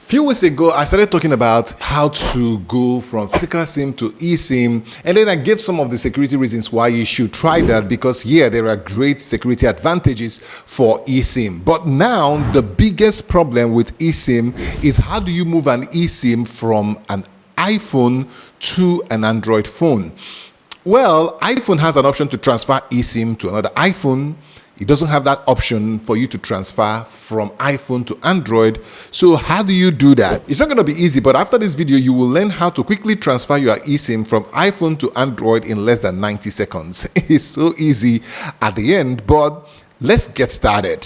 Few weeks ago, I started talking about how to go from physical SIM to eSIM, and then I gave some of the security reasons why you should try that, because there are great security advantages for eSIM. But now the biggest problem with eSIM is how do you move an eSIM from an iPhone to an Android phone? Well, iPhone has an option to transfer eSIM to another iPhone. It doesn't have that option for you to transfer from iPhone to Android. So how do you do that? It's not going to be easy, but after this video, you will learn how to quickly transfer your eSIM from iPhone to Android in less than 90 seconds. It's so easy at the end, but let's get started.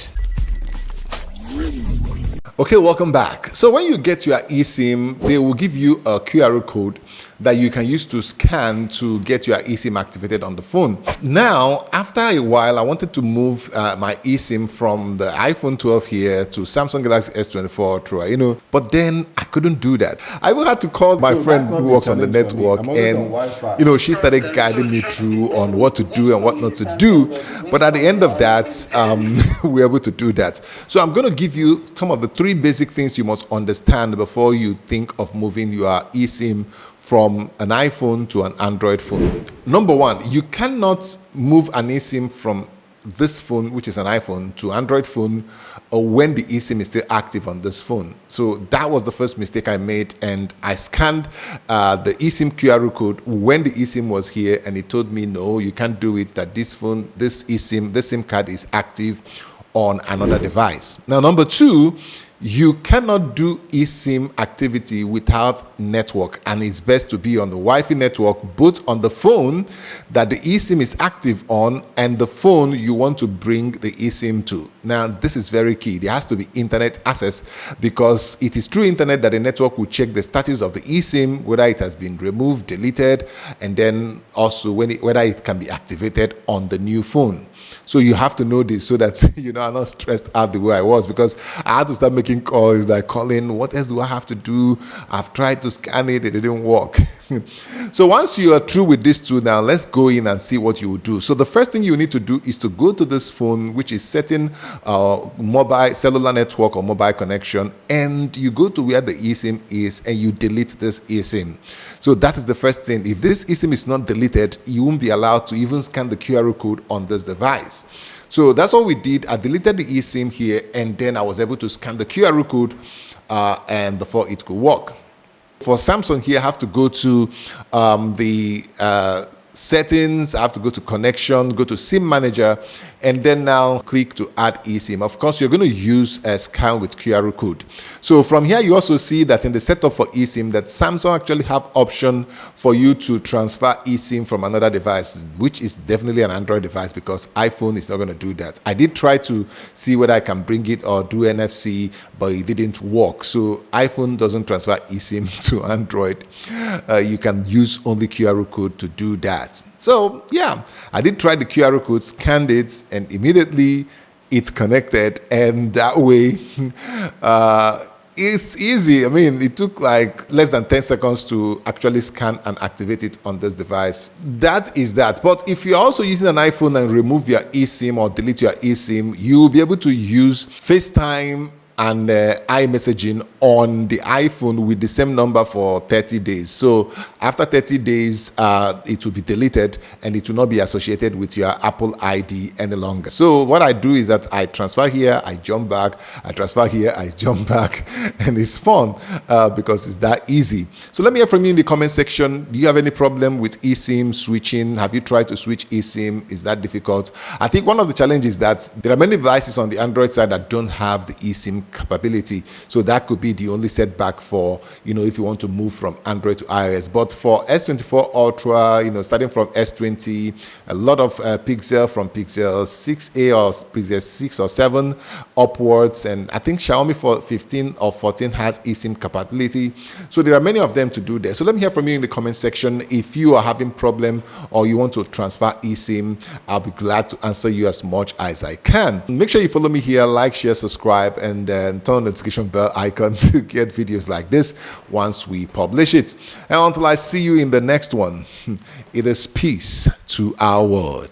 Okay, welcome back. So when you get your eSIM, they will give you a QR code that you can use to scan to get your eSIM activated on the phone. Now, after a while, I wanted to move my eSIM from the iPhone 12 here to Samsung Galaxy S24 Ultra, but then I couldn't do that. I even had to call my friend who works on the network, and she started guiding me through on what to do and what not to do. But at the end of that, we were able to do that. So I'm going to give you some of the 3 basic things you must understand before you think of moving your eSIM from an iPhone to an Android phone. Number 1, you cannot move an eSIM from this phone, which is an iPhone, to Android phone when the eSIM is still active on this phone. So that was the first mistake I made, and I scanned the eSIM QR code when the eSIM was here, and it told me, no, you can't do it, that this phone, this eSIM, this SIM card is active on another device. Now, number 2, you cannot do eSIM activity without network, and it's best to be on the Wi-Fi network, both on the phone that the eSIM is active on and the phone you want to bring the eSIM to. Now, this is very key. There has to be internet access, because it is through internet that the network will check the status of the eSIM, whether it has been removed, deleted, and then also whether it can be activated on the new phone. So you have to know this so that I'm not stressed out the way I was, because I had to start making calls like, Colin, what else do I have to do? I've tried to scan it didn't work. So once you are through with this tool, now let's go in and see what you will do. So the first thing you need to do is to go to this phone, which is setting mobile cellular network or mobile connection, and you go to where the eSIM is and you delete this eSIM. So that is the first thing. If this eSIM is not deleted, you won't be allowed to even scan the QR code on this device. So that's what we did. I deleted the eSIM here, and then I was able to scan the QR code and before it could work. For Samsung here, I have to go to the settings, I have to go to connection, go to SIM manager, and then now click to add eSIM. Of course, you're going to use a scan with QR code. So from here, you also see that in the setup for eSIM, that Samsung actually have option for you to transfer eSIM from another device, which is definitely an Android device, because iPhone is not going to do that. I did try to see whether I can bring it or do NFC, but it didn't work. So iPhone doesn't transfer eSIM to Android. You can use only QR code to do that. So yeah, I did try the QR code, scanned it, and immediately it's connected, and that way it's easy. I mean, it took like less than 10 seconds to actually scan and activate it on this device. That is that. But if you're also using an iPhone and remove your eSIM or delete your eSIM, you will be able to use FaceTime and iMessaging on the iPhone with the same number for 30 days. So after 30 days, it will be deleted and it will not be associated with your Apple ID any longer. So what I do is that I transfer here, I jump back, I transfer here, I jump back, and it's fun because it's that easy. So let me hear from you in the comment section. Do you have any problem with eSIM switching? Have you tried to switch eSIM? Is that difficult? I think one of the challenges is that there are many devices on the Android side that don't have the eSIM capability, so that could be the only setback for if you want to move from Android to iOS. But for S24 Ultra, starting from S20, a lot of Pixel from Pixel 6a or Pixel 6 or 7 upwards, and I think Xiaomi for 15 or 14 has eSIM capability. So there are many of them to do there. So let me hear from you in the comment section. If you are having problem or you want to transfer eSIM, I'll be glad to answer you as much as I can. Make sure you follow me here, like, share, subscribe, and turn on the notification bell icon to get videos like this once we publish it. And until I see you in the next one, it is peace to our world.